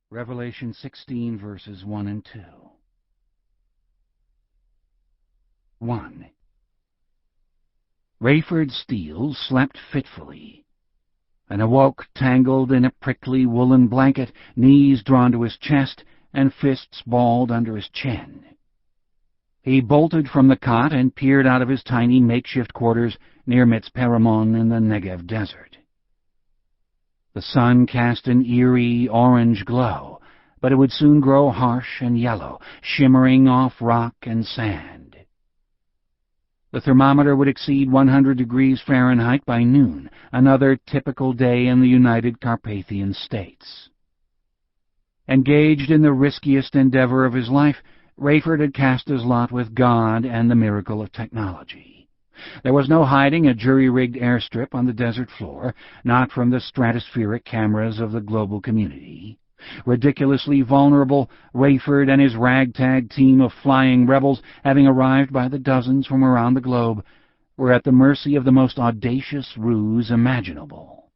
Revelation 16, verses 1 and 2. 1. Rayford Steele slept fitfully, and awoke tangled in a prickly woolen blanket, knees drawn to his chest and fists balled under his chin. He bolted from the cot and peered out of his tiny makeshift quarters near Mitzperamon in the Negev desert. The sun cast an eerie orange glow, but it would soon grow harsh and yellow, shimmering off rock and sand. The thermometer would exceed 100 degrees Fahrenheit by noon, another typical day in the United Carpathian States. Engaged in the riskiest endeavor of his life, Rayford had cast his lot with God and the miracle of technology. There was no hiding a jury-rigged airstrip on the desert floor, not from the stratospheric cameras of the global community. Ridiculously vulnerable, Rayford and his ragtag team of flying rebels, having arrived by the dozens from around the globe, were at the mercy of the most audacious ruse imaginable.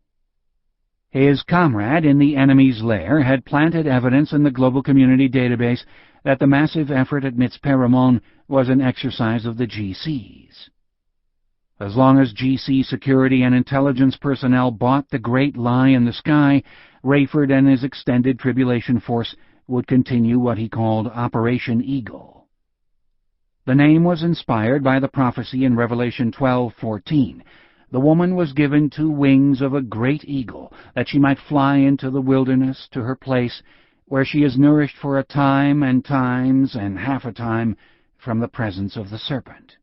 His comrade in the enemy's lair had planted evidence in the global community database that the massive effort at Mitzperamon was an exercise of the GCs. As long as GC security and intelligence personnel bought the great lie in the sky, Rayford and his extended Tribulation Force would continue what he called Operation Eagle. The name was inspired by the prophecy in Revelation 12:14. The woman was given 2 wings of a great eagle, that she might fly into the wilderness to her place, where she is nourished for a time and times and half a time from the presence of the serpent.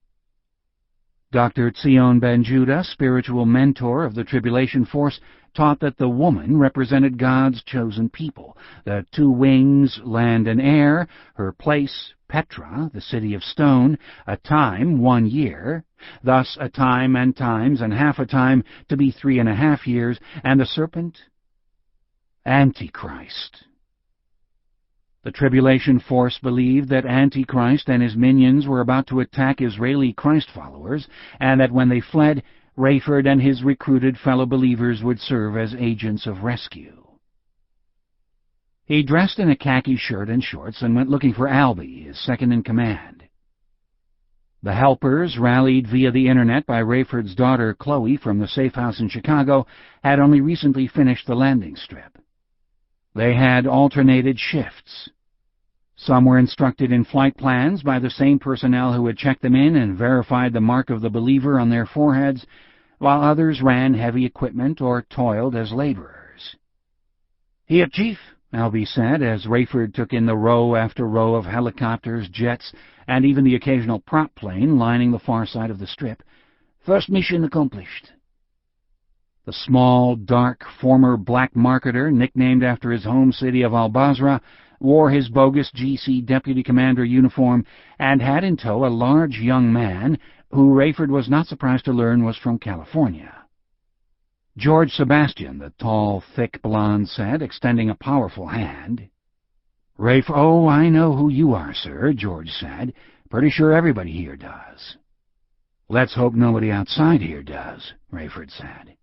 Dr. Tzion Ben-Judah, spiritual mentor of the Tribulation Force, taught that the woman represented God's chosen people, the 2 wings, land and air, her place, Petra, the city of stone, a time, 1 year, thus a time and times and half a time to be 3.5 years, and the serpent, Antichrist. The Tribulation Force believed that Antichrist and his minions were about to attack Israeli Christ followers, and that when they fled, Rayford and his recruited fellow believers would serve as agents of rescue. He dressed in a khaki shirt and shorts and went looking for Albie, his second-in-command. The helpers, rallied via the internet by Rayford's daughter Chloe from the safe house in Chicago, had only recently finished the landing strip. They had alternated shifts. Some were instructed in flight plans by the same personnel who had checked them in and verified the mark of the believer on their foreheads, while others ran heavy equipment or toiled as laborers. "Here, Chief," Albie said, as Rayford took in the row after row of helicopters, jets, and even the occasional prop plane lining the far side of the strip. "First mission accomplished." The small, dark, former black marketer, nicknamed after his home city of Al-Basra, wore his bogus GC deputy commander uniform and had in tow a large young man who Rayford was not surprised to learn was from California. "George Sebastian," the tall, thick blonde said, extending a powerful hand. "Oh, I know who you are, sir," George said. "Pretty sure everybody here does." "Let's hope nobody outside here does," Rayford said.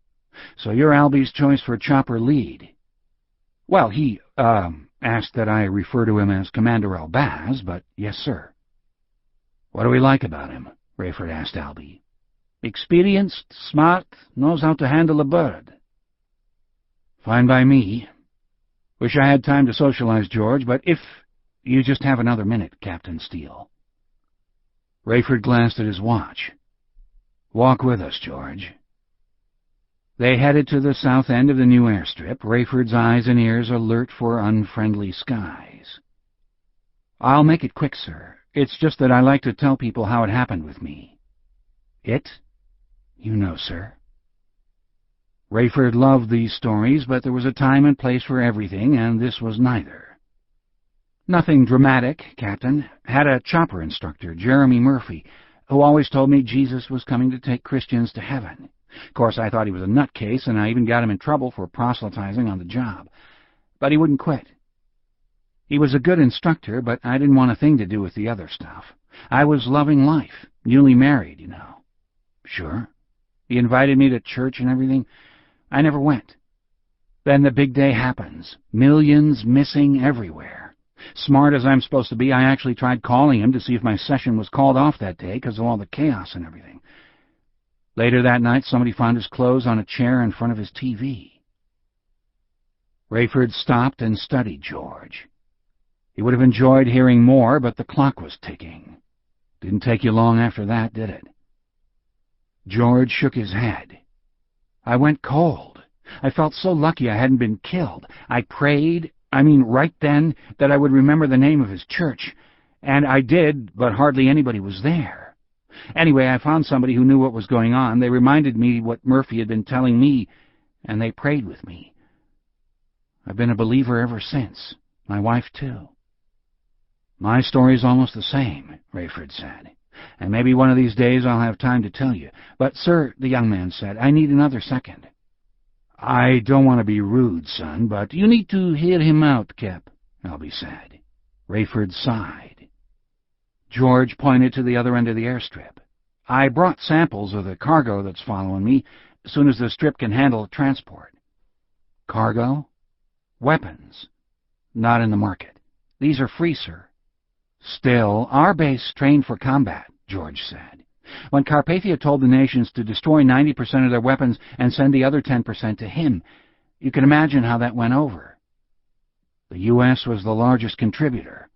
"So you're Albie's choice for chopper lead." "Well, he, asked that I refer to him as Commander Albaz, but yes, sir." "What do we like about him?" Rayford asked Albie. "Experienced, smart, knows how to handle a bird." "Fine by me. Wish I had time to socialize, George, but if you just have another minute, Captain Steele." Rayford glanced at his watch. "Walk with us, George." They headed to the south end of the new airstrip, Rayford's eyes and ears alert for unfriendly skies. "I'll make it quick, sir. It's just that I like to tell people how it happened with me." "It? You know, sir." Rayford loved these stories, but there was a time and place for everything, and this was neither. "Nothing dramatic, Captain. Had a chopper instructor, Jeremy Murphy, who always told me Jesus was coming to take Christians to heaven. Of course, I thought he was a nutcase, and I even got him in trouble for proselytizing on the job. But he wouldn't quit. He was a good instructor, but I didn't want a thing to do with the other stuff. I was loving life, newly married, you know." "Sure." "He invited me to church and everything. I never went." Then the big day happens. Millions missing everywhere. Smart as I'm supposed to be, I actually tried calling him to see if my session was called off that day because of all the chaos and everything. Later that night, somebody found his clothes on a chair in front of his TV. Rayford stopped and studied George. He would have enjoyed hearing more, but the clock was ticking. Didn't take you long after that, did it? George shook his head. I went cold. I felt so lucky I hadn't been killed. I prayed, right then, that I would remember the name of his church. And I did, but hardly anybody was there. Anyway, I found somebody who knew what was going on. They reminded me what Murphy had been telling me, and they prayed with me. I've been a believer ever since. My wife, too. My story's almost the same, Rayford said, and maybe one of these days I'll have time to tell you. But, sir, the young man said, I need another second. I don't want to be rude, son, but you need to hear him out, Cap, Albie said. Rayford sighed. George pointed to the other end of the airstrip. I brought samples of the cargo that's following me, as soon as the strip can handle transport. Cargo? Weapons. Not in the market. These are free, sir. Still, our base trained for combat, George said. When Carpathia told the nations to destroy 90% of their weapons and send the other 10% to him, you can imagine how that went over. The U.S. was the largest contributor,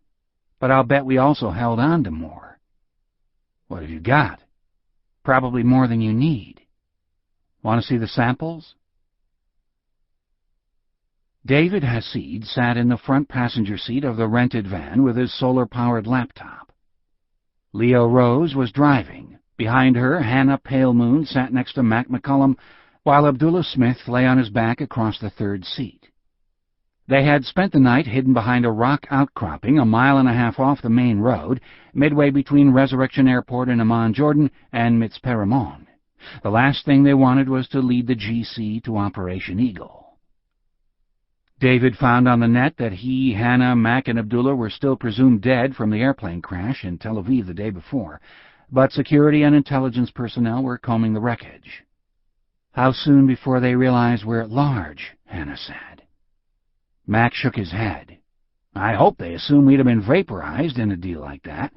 but I'll bet we also held on to more. What have you got? Probably more than you need. Want to see the samples? David Hasid sat in the front passenger seat of the rented van with his solar-powered laptop. Leo Rose was driving. Behind her, Hannah Palemoon sat next to Mac McCullum, while Abdullah Smith lay on his back across the third seat. They had spent the night hidden behind a rock outcropping 1.5 miles off the main road, midway between Resurrection Airport in Amman, Jordan, and Mitzperimon. The last thing they wanted was to lead the GC to Operation Eagle. David found on the net that he, Hannah, Mac, and Abdullah were still presumed dead from the airplane crash in Tel Aviv the day before, but security and intelligence personnel were combing the wreckage. How soon before they realized we're at large, Hannah said. Mac shook his head. I hope they assume we'd have been vaporized in a deal like that.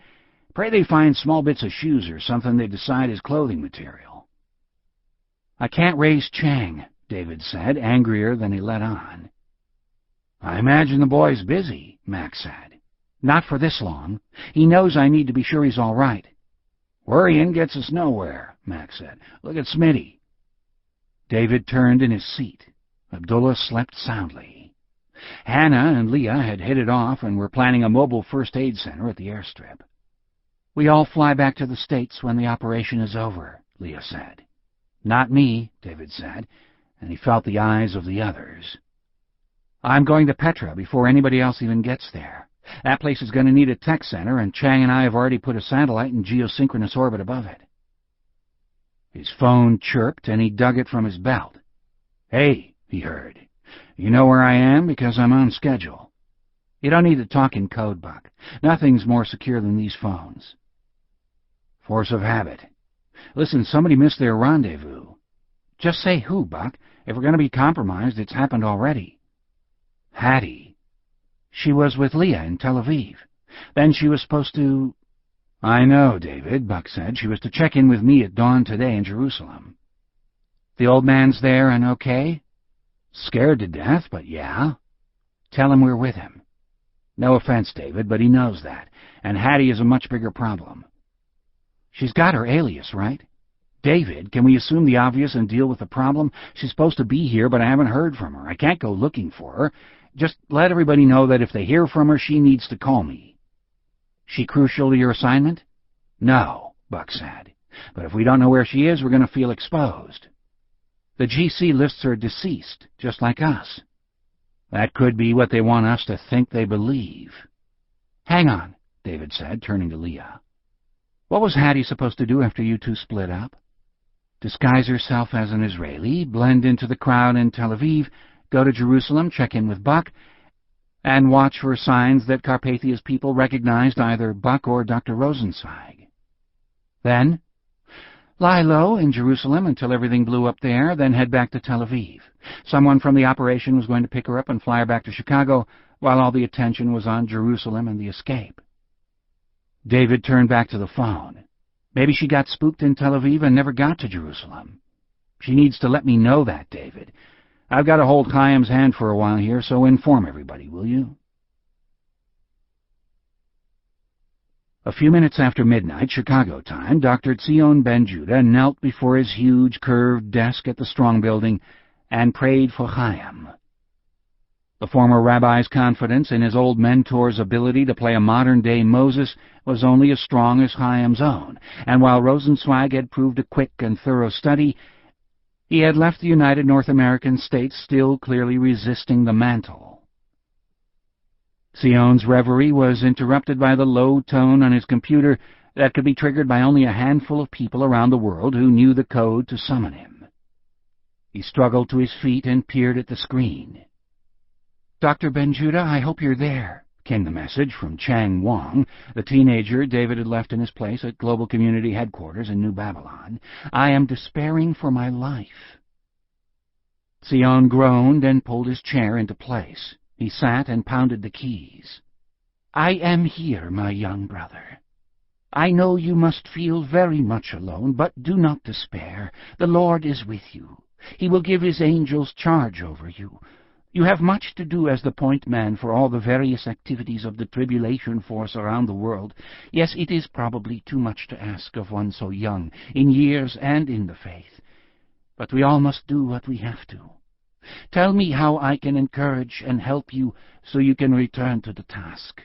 Pray they find small bits of shoes or something they decide is clothing material. I can't raise Chang, David said, angrier than he let on. I imagine the boy's busy, Mac said. Not for this long. He knows I need to be sure he's all right. Worrying gets us nowhere, Mac said. Look at Smitty. David turned in his seat. Abdullah slept soundly. Hannah and Leah had hit it off and were planning a mobile first aid center at the airstrip. We all fly back to the States when the operation is over, Leah said. Not me, David said, and he felt the eyes of the others. I'm going to Petra before anybody else even gets there. That place is going to need a tech center, and Chang and I have already put a satellite in geosynchronous orbit above it. His phone chirped, and he dug it from his belt. Hey, he heard. You know where I am because I'm on schedule. You don't need to talk in code, Buck. Nothing's more secure than these phones. Force of habit. Listen, somebody missed their rendezvous. Just say who, Buck. If we're going to be compromised, it's happened already. Hattie. She was with Leah in Tel Aviv. Then she was supposed to... I know, David, Buck said. She was to check in with me at dawn today in Jerusalem. The old man's there and okay? Scared to death, but yeah. Tell him we're with him. No offense, David, but he knows that, and Hattie is a much bigger problem. She's got her alias, right? David, can we assume the obvious and deal with the problem? She's supposed to be here, but I haven't heard from her. I can't go looking for her. Just let everybody know that if they hear from her, she needs to call me. She crucial to your assignment? No, Buck said. But if we don't know where she is, we're going to feel exposed. The GC lists her deceased, just like us. That could be what they want us to think they believe. Hang on, David said, turning to Leah. What was Hattie supposed to do after you two split up? Disguise herself as an Israeli, blend into the crowd in Tel Aviv, go to Jerusalem, check in with Buck, and watch for signs that Carpathia's people recognized either Buck or Dr. Rosenzweig. Then, Lie low in Jerusalem until everything blew up there, then head back to Tel Aviv. Someone from the operation was going to pick her up and fly her back to Chicago, while all the attention was on Jerusalem and the escape. David turned back to the phone. Maybe she got spooked in Tel Aviv and never got to Jerusalem. She needs to let me know that, David. I've got to hold Chaim's hand for a while here, so inform everybody, will you? A few minutes after midnight, Chicago time, Dr. Tzion Ben Judah knelt before his huge, curved desk at the Strong Building and prayed for Chaim. The former rabbi's confidence in his old mentor's ability to play a modern-day Moses was only as strong as Chaim's own, and while Rosenzweig had proved a quick and thorough study, he had left the United North American states still clearly resisting the mantle. Sion's reverie was interrupted by the low tone on his computer that could be triggered by only a handful of people around the world who knew the code to summon him. He struggled to his feet and peered at the screen. "Dr. Ben Judah, I hope you're there," came the message from Chang Wong, the teenager David had left in his place at Global Community Headquarters in New Babylon. "I am despairing for my life." Sion groaned and pulled his chair into place. He sat and pounded the keys. "I am here, my young brother. I know you must feel very much alone, but do not despair. The Lord is with you. He will give his angels charge over you. You have much to do as the point man for all the various activities of the Tribulation Force around the world. Yes, it is probably too much to ask of one so young, in years and in the faith. But we all must do what we have to. Tell me how I can encourage and help you so you can return to the task."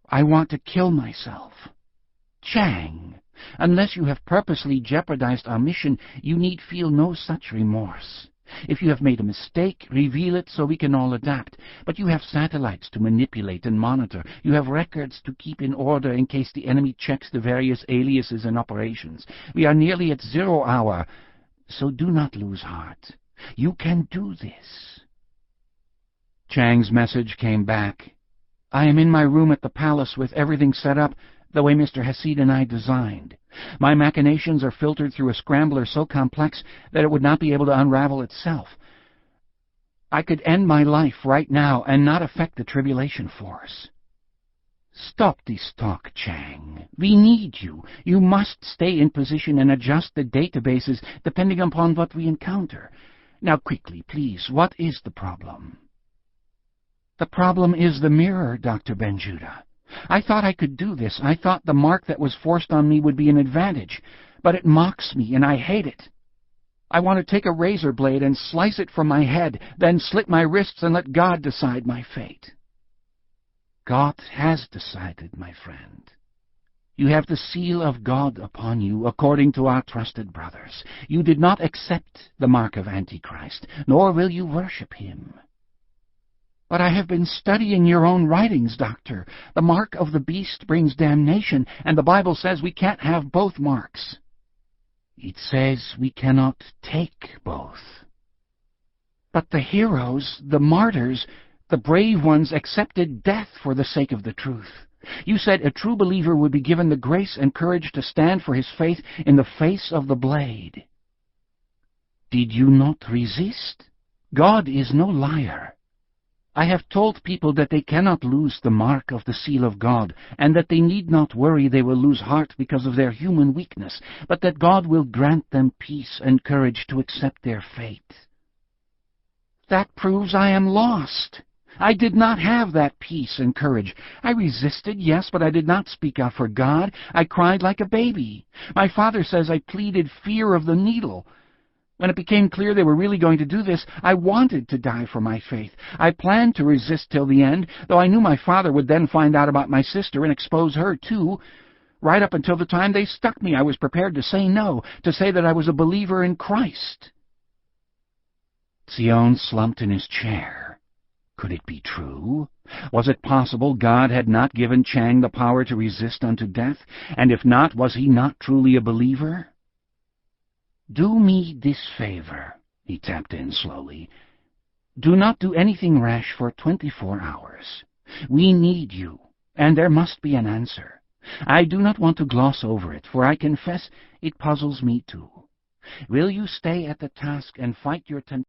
"I want to kill myself." "Chang, unless you have purposely jeopardized our mission, you need feel no such remorse. If you have made a mistake, reveal it so we can all adapt. But you have satellites to manipulate and monitor. You have records to keep in order in case the enemy checks the various aliases and operations. We are nearly at 0 hour, so do not lose heart. You can do this." Chang's message came back. "I am in my room at the palace with everything set up the way Mr. Hasid and I designed. My machinations are filtered through a scrambler so complex that it would not be able to unravel itself. I could end my life right now and not affect the Tribulation Force." "Stop this talk, Chang. We need you. You must stay in position and adjust the databases depending upon what we encounter. Now quickly, please, what is the problem?" "The problem is the mirror, Dr. Ben Judah. I thought I could do this. I thought the mark that was forced on me would be an advantage, but it mocks me, and I hate it. I want to take a razor blade and slice it from my head, then slit my wrists and let God decide my fate." "God has decided, my friend. You have the seal of God upon you, according to our trusted brothers. You did not accept the mark of Antichrist, nor will you worship him." "But I have been studying your own writings, Doctor. The mark of the beast brings damnation, and the Bible says we can't have both marks." "It says we cannot take both." "But the heroes, the martyrs, the brave ones accepted death for the sake of the truth. You said a true believer would be given the grace and courage to stand for his faith in the face of the blade. Did you not resist? God is no liar. I have told people that they cannot lose the mark of the seal of God, and that they need not worry they will lose heart because of their human weakness, but that God will grant them peace and courage to accept their fate. That proves I am lost. I did not have that peace and courage. I resisted, yes, but I did not speak out for God. I cried like a baby. My father says I pleaded fear of the needle. When it became clear they were really going to do this, I wanted to die for my faith. I planned to resist till the end, though I knew my father would then find out about my sister and expose her too. Right up until the time they stuck me, I was prepared to say no, to say that I was a believer in Christ." Sion slumped in his chair. Could it be true? Was it possible God had not given Chang the power to resist unto death? And if not, was he not truly a believer? "Do me this favor," he tapped in slowly. "Do not do anything rash for 24 hours. We need you, and there must be an answer. I do not want to gloss over it, for I confess it puzzles me too. Will you stay at the task and fight your temptation?